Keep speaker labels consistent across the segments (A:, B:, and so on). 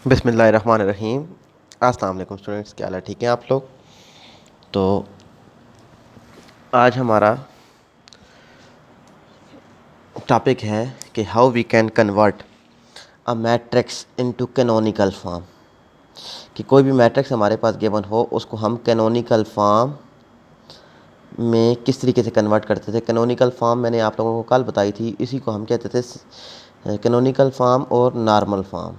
A: बिस्मिल्लाहिर्रहमानिर्रहीम। अस्सलाम वालेकुम स्टूडेंट्स, क्या हाल है? ठीक हैं आप लोग? तो आज हमारा टॉपिक है कि how we can convert a matrix into canonical form. कि कोई भी मैट्रिक्स हमारे पास गिवन हो, उसको हम कैनोनिकल फॉर्म में किस तरीके से कन्वर्ट करते थे। कैनोनिकल फॉर्म मैंने आप लोगों को कल बताई थी, इसी को हम कहते थे कैनोनिकल फॉर्म और नॉर्मल फॉर्म।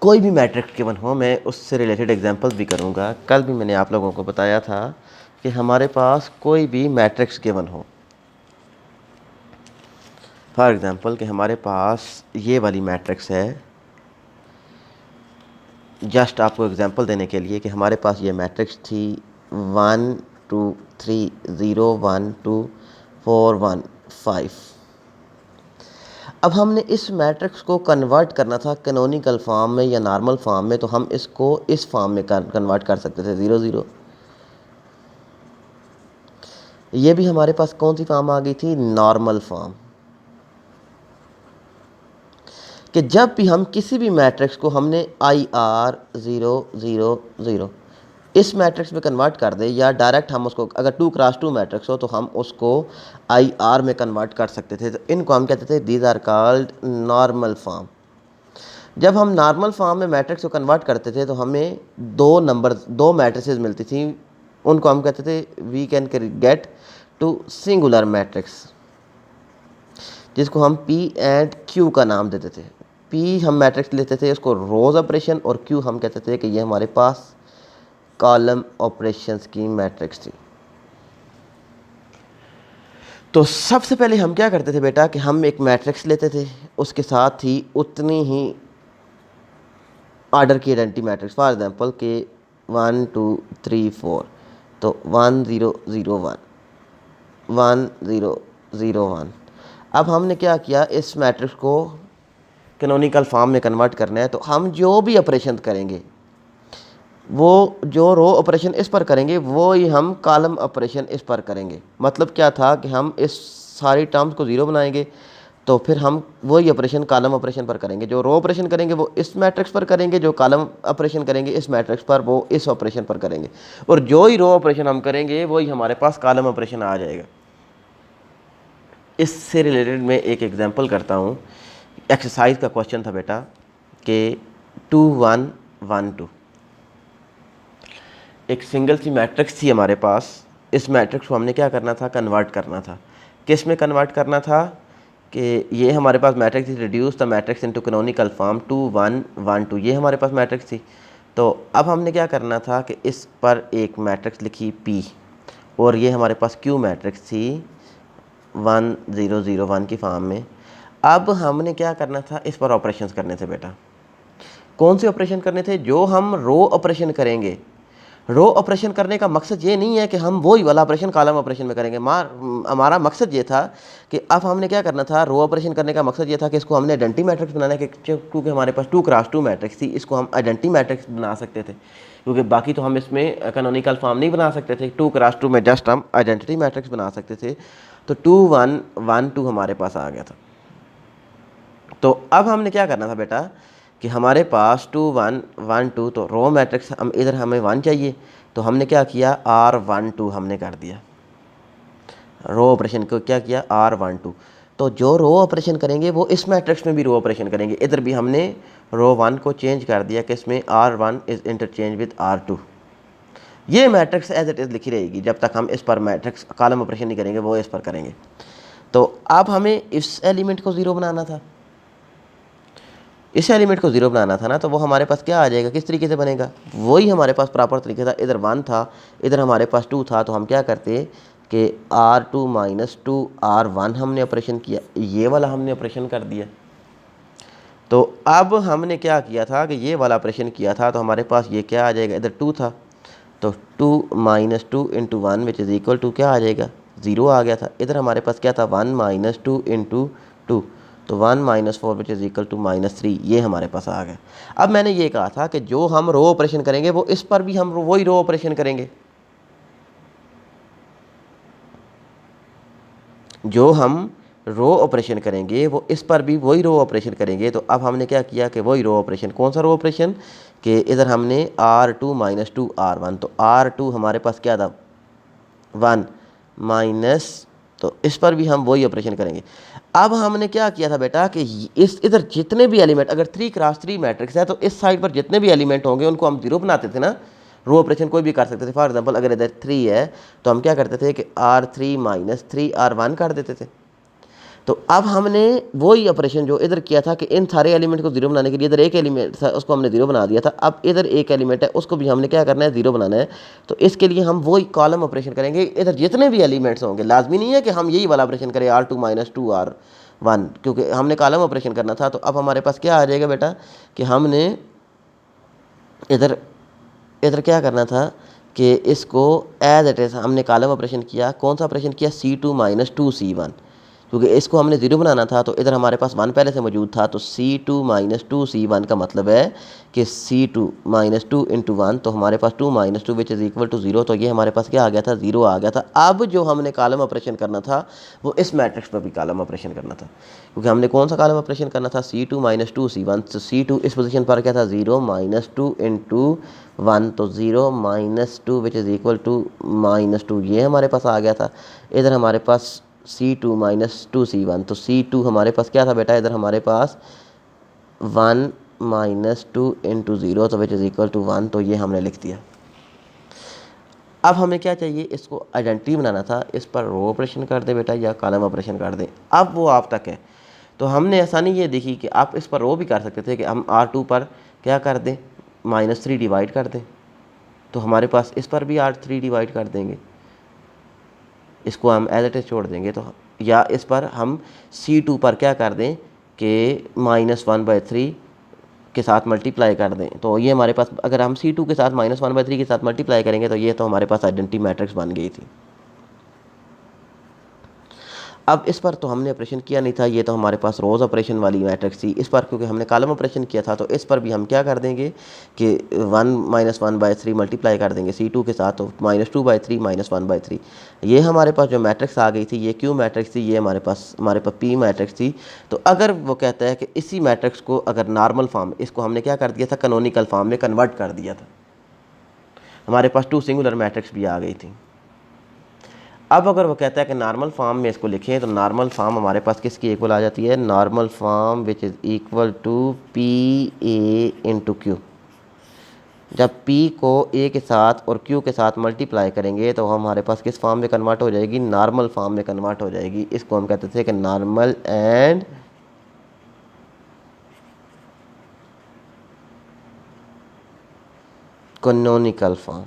A: कोई भी मैट्रिक्स गिवन हो, मैं उससे रिलेटेड एग्जांपल्स भी करूँगा। कल भी मैंने आप लोगों को बताया था कि हमारे पास कोई भी मैट्रिक्स गिवन हो, फॉर एग्ज़ाम्पल कि हमारे पास ये वाली मैट्रिक्स है। जस्ट आपको एग्जांपल देने के लिए कि हमारे पास ये मैट्रिक्स थी 1 2 3 0 1 2 4 1 5। अब हमने इस मैट्रिक्स को कन्वर्ट करना था कैनोनिकल फॉर्म में या नॉर्मल फॉर्म में, तो हम इसको इस फॉर्म में कन्वर्ट कर सकते थे 0 0। ये भी हमारे पास कौन सी फॉर्म आ गई थी? Normal form. कि जब भी हम किसी भी मैट्रिक्स को हमने आई आर 0 0 0 इस मैट्रिक्स में कन्वर्ट कर दे, या डायरेक्ट हम उसको अगर 2x2 मैट्रिक्स हो तो हम उसको आई आर में कन्वर्ट कर सकते थे। तो इनको हम कहते थे these are called normal form. जब हम नॉर्मल फॉर्म में मैट्रिक्स को कन्वर्ट करते थे तो हमें दो मैट्रिसेस मिलती थी। उनको हम कहते थे we can get to singular matrix, जिसको हम P एंड Q का नाम देते थे। P हम मैट्रिक्स लेते थे उसको रोज ऑपरेशन, और Q हम कहते थे कि ये हमारे पास कॉलम ऑपरेशंस की मैट्रिक्स थी। तो सबसे पहले हम क्या करते थे बेटा कि हम एक मैट्रिक्स लेते थे, उसके साथ ही उतनी ही ऑर्डर की आइडेंटिटी मैट्रिक्स। फॉर एग्जांपल के 1 2 3 4, तो 1 0 0 1 1 0 0 1। अब हमने क्या किया, इस मैट्रिक्स को कैनोनिकल फॉर्म में कन्वर्ट करना है, तो हम जो भी ऑपरेशन करेंगे, वो जो रो ऑपरेशन इस पर करेंगे वो ही हम कॉलम ऑपरेशन इस पर करेंगे। मतलब क्या था कि हम इस सारी टर्म्स को ज़ीरो बनाएंगे, तो फिर हम वही ऑपरेशन कॉलम ऑपरेशन पर करेंगे। जो रो ऑपरेशन करेंगे वो इस मैट्रिक्स पर करेंगे, जो कॉलम ऑपरेशन करेंगे इस मैट्रिक्स पर, वो इस ऑपरेशन पर करेंगे। और जो ही रो ऑपरेशन हम करेंगे वही हमारे पास कॉलम ऑपरेशन आ जाएगा। इससे रिलेटेड मैं एक एग्जांपल करता हूँ। एक्सरसाइज का क्वेश्चन था बेटा कि 2 1 1 2 एक सिंगल सी मैट्रिक्स थी हमारे पास। इस मैट्रिक्स को हमने क्या करना था? कन्वर्ट करना था। किस में कन्वर्ट करना था? कि ये हमारे पास मैट्रिक्स थी, reduce the matrix into canonical form 2 1 1 2, ये हमारे पास मैट्रिक्स थी। तो अब हमने क्या करना था कि इस पर एक मैट्रिक्स लिखी P, और ये हमारे पास Q मैट्रिक्स थी 1 0 0 1 की फॉर्म में। अब हमने क्या करना था? इस पर ऑपरेशंस करने थे बेटा। कौन से ऑपरेशन करने थे? जो हम रो ऑपरेशन करेंगे। रो ऑपरेशन करने का मकसद ये नहीं है कि हम वही वाला ऑपरेशन कॉलम ऑपरेशन में करेंगे। हमारा मकसद ये था कि अब हमने क्या करना था, रो ऑपरेशन करने का मकसद ये था कि इसको हमने आइडेंटिटी मैट्रिक्स बनाना है। क्योंकि हमारे पास 2x2 मैट्रिक्स थी, इसको हम आइडेंटिटी मैट्रिक्स बना सकते थे, क्योंकि बाकी तो हम इसमें कैनोनिकल फॉर्म नहीं बना सकते थे। 2x2 में जस्ट हम आइडेंटिटी मैट्रिक्स बना सकते थे। तो 2 1 1 2 हमारे पास आ गया था। तो अब हमने क्या करना था बेटा कि हमारे पास 2 1 1 2, तो रो मैट्रिक्स हम इधर हमें 1 चाहिए, तो हमने क्या किया R12 हमने कर दिया। रो ऑपरेशन को क्या किया R12। तो जो रो ऑपरेशन करेंगे वो इस मैट्रिक्स में भी रो ऑपरेशन करेंगे। इधर भी हमने रो 1 को चेंज कर दिया कि इसमें R1 is interchange with R2। ये मैट्रिक्स एज इट इज़ लिखी रहेगी जब तक हम इस पर मैट्रिक्स कॉलम ऑपरेशन नहीं करेंगे, वो इस पर करेंगे। तो अब हमें इस एलिमेंट को ज़ीरो बनाना था, इस एलिमेंट को ज़ीरो बनाना था ना। तो वो हमारे पास क्या आ जाएगा, किस तरीके से बनेगा? वही हमारे पास प्रॉपर तरीके था। इधर 1 था, इधर हमारे पास 2 था, तो हम क्या करते कि R2 - 2 R1 हमने ऑपरेशन किया, ये वाला हमने ऑपरेशन कर दिया। तो अब हमने क्या किया था कि ये वाला ऑपरेशन किया था, तो हमारे पास ये क्या आ जाएगा, इधर 2 था, तो 2 - 2 × 1 विच इज़ इक्वल टू क्या आ जाएगा, 0 आ गया था। इधर हमारे पास क्या था, 1 - 2 × 2, तो 1 - 4 विच इज़ इक्वल टू -3, ये हमारे पास आ गया। अब मैंने ये कहा था कि जो हम रो ऑपरेशन करेंगे वो इस पर भी हम वही रो ऑपरेशन करेंगे। जो हम रो ऑपरेशन करेंगे वो इस पर भी वही रो ऑपरेशन करेंगे। तो अब हमने क्या किया कि वही रो ऑपरेशन, कौन सा रो ऑपरेशन, कि इधर हमने R2 माइनस 2R1, तो R2 हमारे पास क्या था 1 माइनस, तो इस पर भी हम वही ऑपरेशन करेंगे। अब हमने क्या किया था बेटा कि इस इधर जितने भी एलिमेंट, अगर 3x3 मैट्रिक्स है तो इस साइड पर जितने भी एलिमेंट होंगे उनको हम जीरो बनाते थे ना, रो ऑपरेशन कोई भी कर सकते थे। फॉर एग्जांपल अगर इधर 3 है तो हम क्या करते थे कि R3 माइनस 3R1 कर देते थे। तो अब हमने वही ऑपरेशन जो इधर किया था कि इन सारे एलिमेंट को जीरो बनाने के लिए इधर एक एलिमेंट था उसको हमने जीरो बना दिया था, अब इधर एक एलिमेंट है उसको भी हमने क्या करना है, जीरो बनाना है। तो इसके लिए हम वही कॉलम ऑपरेशन करेंगे, इधर जितने भी एलिमेंट्स होंगे, लाजमी नहीं है कि हम यही वाला ऑपरेशन करें R2 माइनस 2R1, क्योंकि हमने कॉलम ऑपरेशन करना था। तो अब हमारे पास क्या आ जाएगा बेटा कि हमने इधर इधर क्या करना था कि इसको एज इट इज़ हमने कॉलम ऑपरेशन किया। कौन सा ऑपरेशन किया, C2 माइनस 2C1, क्योंकि इसको हमने ज़ीरो बनाना था। तो इधर हमारे पास 1 पहले से मौजूद था, तो C2 माइनस 2C1 का मतलब है कि C2 माइनस 2 इंटू 1, तो हमारे पास 2 minus 2 which is equal to 0। तो ये हमारे पास क्या आ गया था, 0 आ गया था। अब जो हमने कॉलम ऑपरेशन करना था वो इस मैट्रिक्स पर भी कॉलम ऑपरेशन करना था, क्योंकि हमने कौन सा कॉलम ऑपरेशन करना था, C2 माइनस 2C1। तो C2 इस पोजीशन पर क्या था, 0 माइनस 2 इंटू 1, तो 0 minus 2 which is equal to minus 2, ये हमारे पास आ गया था। इधर हमारे पास C2 माइनस 2C1, तो C2 हमारे पास क्या था बेटा, इधर हमारे पास 1 माइनस 2 इंटू 0, तो विच इज़ इक्वल टू 1, तो ये हमने लिख दिया। अब हमें क्या चाहिए, इसको आइडेंटिटी बनाना था, इस पर रो ऑपरेशन कर दे बेटा या कॉलम ऑपरेशन कर दें, अब वो आप तक है। तो हमने आसानी ये देखी कि आप इस पर रो भी कर सकते थे कि हम R2 पर क्या कर दें, -3 डिवाइड कर दें, तो हमारे पास इस पर भी R3 डिवाइड कर देंगे, इसको हम एज इट इज़ छोड़ देंगे। तो या इस पर हम C2 पर क्या कर दें कि -1/3 के साथ मल्टीप्लाई कर दें, तो ये हमारे पास, अगर हम C2 के साथ -1/3 के साथ मल्टीप्लाई करेंगे तो ये तो हमारे पास आइडेंटिटी मैट्रिक्स बन गई थी। अब इस पर तो हमने ऑपरेशन किया नहीं था, ये तो हमारे पास रोज़ ऑपरेशन वाली मैट्रिक्स थी। इस पर क्योंकि हमने कॉलम ऑपरेशन किया था तो इस पर भी हम क्या कर देंगे कि 1 -1/3 मल्टीप्लाई कर देंगे C2 के साथ, तो -2/3 -1/3, ये हमारे पास जो मैट्रिक्स आ गई थी, ये क्यू मैट्रिक्स थी, ये हमारे पास पी मैट्रिक्स थी। तो अगर वो कहता है कि इसी मैट्रिक्स को अगर नॉर्मल फॉर्म, इसको हमने क्या कर दिया था, कैनोनिकल फॉर्म में कन्वर्ट कर दिया था, हमारे पास 2 सिंगुलर मैट्रिक्स भी आ गई थी। अब अगर वो कहता है कि नॉर्मल फॉर्म में इसको लिखें, तो नॉर्मल फॉर्म हमारे पास किसकी इक्वल आ जाती है, normal form which is equal to PA into Q. जब P को A के साथ और Q के साथ मल्टीप्लाई करेंगे तो हमारे पास किस फॉर्म में कन्वर्ट हो जाएगी, नॉर्मल फॉर्म में कन्वर्ट हो जाएगी। इसको हम कहते थे कि नॉर्मल एंड कैनोनिकल फॉर्म।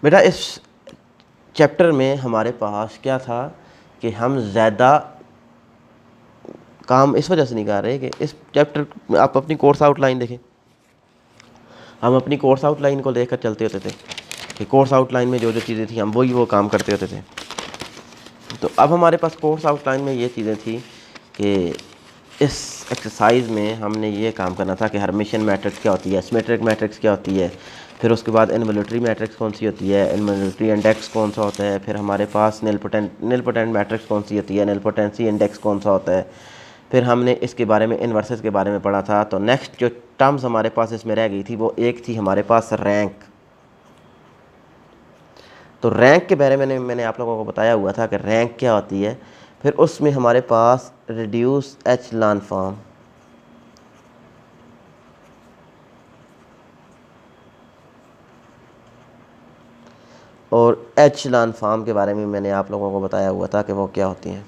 A: बेटा इस चैप्टर में हमारे पास क्या था कि हम ज़्यादा काम इस वजह से नहीं कर रहे कि इस चैप्टर में आप अपनी कोर्स आउटलाइन देखें, हम अपनी कोर्स आउटलाइन को देखकर चलते होते थे कि कोर्स आउटलाइन में जो जो चीज़ें थी हम वो काम करते होते थे। तो अब हमारे पास कोर्स आउटलाइन में ये चीज़ें थी कि इस एक्सरसाइज में हमने ये काम करना था कि हर्मिशियन मैट्रिक्स क्या होती है, सिमेट्रिक मैट्रिक्स क्या होती है, फिर उसके बाद इनवॉल्यूटरी मैट्रिक्स कौन सी होती है, इनवॉल्यूटरी इंडेक्स कौन सा होता है, फिर हमारे पास निलपोटेंट मैट्रिक्स कौन सी होती है, निलपोटेंसी इंडेक्स कौन सा होता है, फिर हमने इसके बारे में इन्वर्सेस के बारे में पढ़ा था। तो नेक्स्ट जो टर्म्स हमारे पास इसमें रह गई थी वो एक थी हमारे पास रैंक। तो रैंक के बारे में मैंने आप लोगों को बताया हुआ था कि रैंक क्या होती है। फिर उसमें हमारे पास रिड्यूस एचेलॉन फॉर्म, और एचेलॉन फॉर्म के बारे में मैंने आप लोगों को बताया हुआ था कि वो क्या होती हैं।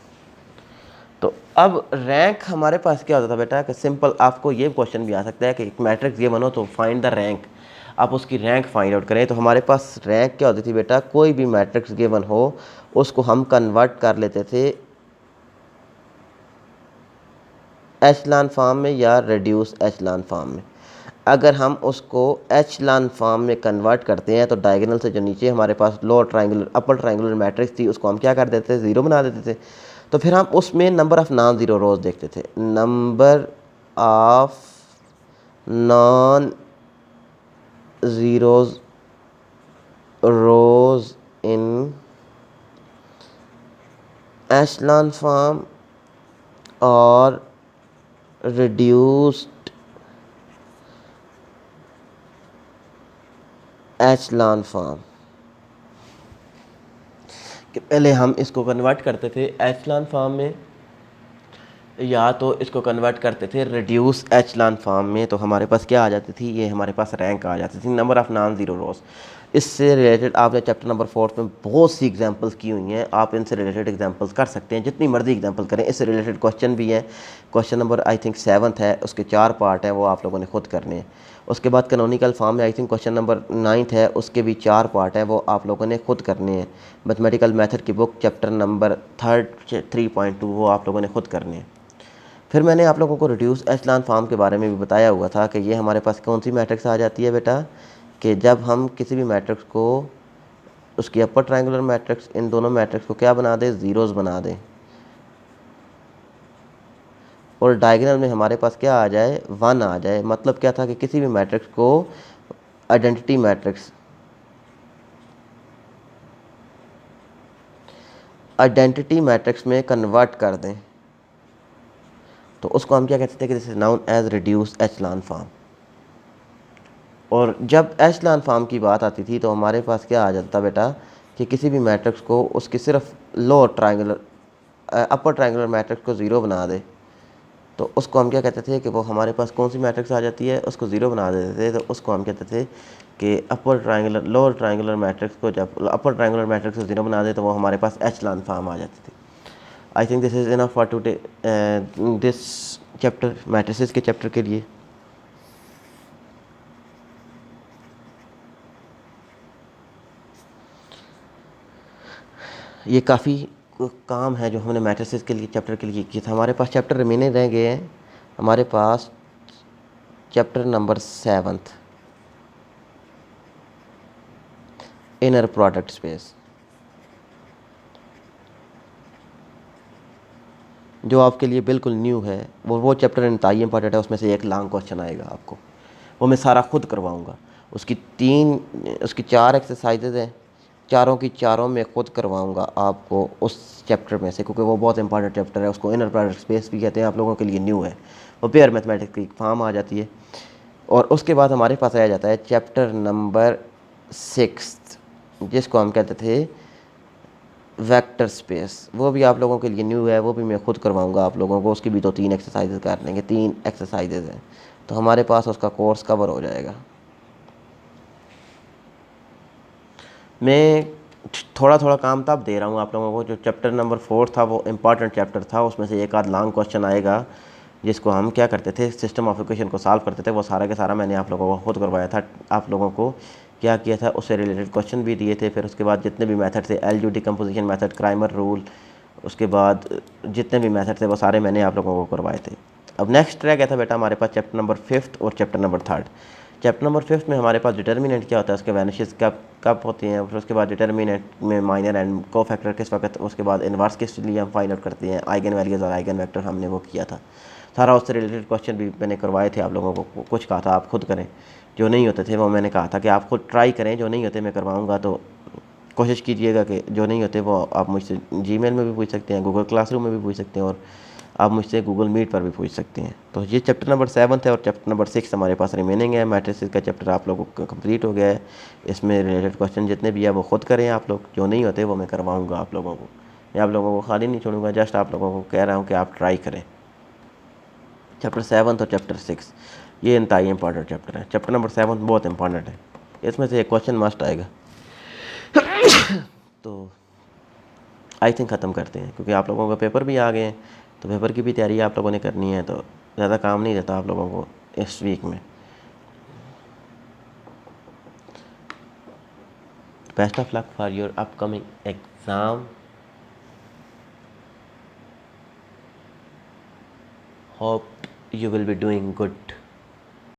A: तो अब रैंक हमारे पास क्या होता था बेटा कि सिंपल आपको ये क्वेश्चन भी आ सकता है कि एक मैट्रिक्स गिवन हो तो फाइंड द रैंक, आप उसकी रैंक फाइंड आउट करें। तो हमारे पास रैंक क्या होती थी बेटा, कोई भी मैट्रिक्स गिवन हो उसको हम कन्वर्ट कर लेते थे एचेलॉन फॉर्म में या रिड्यूस एचेलॉन फॉर्म में। अगर हम उसको एचेलॉन फॉर्म में कन्वर्ट करते हैं तो डायगोनल से जो नीचे हमारे पास lower triangular upper triangular matrix थी उसको हम क्या कर देते थे, ज़ीरो बना देते थे। तो फिर हम उसमें number of non zero rows देखते थे, number of non zeros rows in echelon form और रिड्यूस्ड एशलॉन फॉर्म कि पहले हम इसको कन्वर्ट करते थे एशलॉन फॉर्म में, या तो इसको कन्वर्ट करते थे रिड्यूस एचलान फॉर्म में, तो हमारे पास क्या आ जाती थी, ये हमारे पास रैंक आ जाती थी, नंबर ऑफ़ नॉन ज़ीरो रोज़। इससे रिलेटेड आपने चैप्टर नंबर 4 में बहुत सी एग्जांपल्स की हुई हैं, आप इनसे रिलेटेड एग्जांपल्स कर सकते हैं, जितनी मर्जी एग्जांपल करें। इससे रिलेटेड क्वेश्चन भी हैं, क्वेश्चन नंबर आई थिंक 7 है, उसके 4 पार्ट हैं, वो आप लोगों ने खुद करने हैं। उसके बाद कैनोनिकल फॉर्म में आई थिंक क्वेश्चन नंबर 9 है, उसके भी 4 पार्ट हैं, वो आप लोगों ने खुद करने हैं। मैथमेटिकल मेथड की बुक चैप्टर नंबर 3.2 वो आप लोगों ने खुद करने हैं। फिर मैंने आप लोगों को रिड्यूस एचलान फॉर्म के बारे में भी बताया हुआ था कि ये हमारे पास कौन सी मैट्रिक्स आ जाती है बेटा, कि जब हम किसी भी मैट्रिक्स को, उसकी अपर ट्रायंगुलर मैट्रिक्स, इन दोनों मैट्रिक्स को क्या बना दें, ज़ीरोज़ बना दें, और डायगोनल में हमारे पास क्या आ जाए, 1 आ जाए। मतलब क्या था कि किसी भी मैट्रिक्स को आइडेंटिटी मैट्रिक्स में कन्वर्ट कर दें, तो उसको हम क्या कहते थे कि this is known as reduce echelon form. और जब एचलान फॉर्म की बात आती थी तो हमारे पास क्या आ जाता बेटा कि किसी भी मैट्रिक्स को उसकी सिर्फ lower triangular upper triangular matrix को ज़ीरो बना दे, तो उसको हम क्या कहते थे कि वो हमारे पास कौन सी मैट्रिक्स आ जाती है, उसको ज़ीरो बना देते थे, तो उसको हम कहते थे कि लोअर ट्रायंगुलर मैट्रिक्स को जब अपर ट्रायंगुलर मैट्रिक्स को ज़ीरो बना दे तो वो हमारे पास एचलान फॉर्म आ जाती थी। I think this is enough for today, this chapter, matrices के चैप्टर के लिए। ये काफ़ी काम है जो हमने मैट्रिसेस के लिए चैप्टर के लिए किया था। हमारे पास चैप्टर रिमेनिंग रह गए हैं, हमारे पास chapter number 7 inner product space, जो आपके लिए बिल्कुल न्यू है। वो चैप्टर इंतहाई इंपॉर्टेंट है, उसमें से एक लॉन्ग क्वेश्चन आएगा आपको, वो मैं सारा खुद करवाऊँगा। उसकी 4 एक्सरसाइजेज हैं, चारों की चारों मैं खुद करवाऊँगा आपको उस चैप्टर में से, क्योंकि वो बहुत इंपॉर्टेंट चैप्टर है। उसको इनर प्रोडक्ट स्पेस भी कहते हैं, आप लोगों के लिए न्यू है। वो पेयर मैथमेटिक्स की फॉर्म आ जाती है। और उसके बाद हमारे पास आ जाता है चैप्टर नंबर 6, जिसको हम कहते थे वेक्टर स्पेस। वो भी आप लोगों के लिए न्यू है, वो भी मैं खुद करवाऊंगा आप लोगों को। उसकी भी 2-3 एक्सरसाइजेज कर लेंगे, 3 एक्सरसाइजेज हैं, तो हमारे पास उसका कोर्स कवर हो जाएगा। मैं थोड़ा थोड़ा काम तब दे रहा हूँ आप लोगों को, जो चैप्टर नंबर 4 था वो इम्पॉर्टेंट चैप्टर था, उसमें से एक आध लॉन्ग क्वेश्चन आएगा जिसको हम क्या करते थे, सिस्टम ऑफ इक्वेशन को सॉल्व करते थे। वो सारा के सारा मैंने आप लोगों को खुद करवाया था। आप लोगों को क्या किया था, उससे रिलेटेड क्वेश्चन भी दिए थे। फिर उसके बाद जितने भी मेथड थे, एलयू डिकम्पोजिशन मेथड, क्राइमर रूल, उसके बाद जितने भी मेथड थे वो सारे मैंने आप लोगों को करवाए थे। अब नेक्स्ट रह गया था बेटा हमारे पास चैप्टर नंबर 5 और चैप्टर नंबर 3। चैप्टर नंबर 5 में हमारे पास डिटर्मिनेंट क्या होता है, उसके वैनिशेस कब कब होती हैं, फिर उसके बाद डिटर्मिनेंट में माइनर एंड को फैक्टर किस वक्त, उसके बाद इन्वर्स किस लिए हम फाइंड आउट करते हैं, आइगन वैल्यूज़ और आइगन वेक्टर हमने वो किया था सारा। उससे रिलेटेड क्वेश्चन भी मैंने करवाए थे आप लोगों को। कुछ कहा था आप खुद करें, जो नहीं होते थे वो मैंने कहा था कि आप खुद ट्राई करें, जो नहीं होते मैं करवाऊँगा, तो कोशिश कीजिएगा कि जो नहीं होते वो आप मुझसे जीमेल में भी पूछ सकते हैं, गूगल क्लासरूम में भी पूछ सकते हैं, और आप मुझसे गूगल मीट पर भी पूछ सकते हैं। तो ये चैप्टर नंबर 7 है और चैप्टर नंबर 6 हमारे पास रिमेनिंग है। मैट्रिसेस का चैप्टर आप लोगों का कंप्लीट हो गया है। इसमें रिलेटेड क्वेश्चन जितने भी है वो खुद करें आप लोग, जो नहीं होते वो मैं करवाऊँगा आप लोगों को। मैं आप लोगों को खाली नहीं छोड़ूंगा, जस्ट आप लोगों को कह रहा हूँ कि आप ट्राई करें। चैप्टर 7 और चैप्टर 6 ये इंतहाई इंपॉर्टेंट चैप्टर है। चैप्टर नंबर 7 बहुत इंपॉर्टेंट है, इसमें से एक क्वेश्चन मस्ट आएगा। तो आई थिंक ख़त्म करते हैं, क्योंकि आप लोगों का पेपर भी आ गए हैं, तो पेपर की भी तैयारी आप लोगों ने करनी है, तो ज़्यादा काम नहीं रहता आप लोगों को इस वीक में। Best of luck for your upcoming exam. Hope you will be doing good.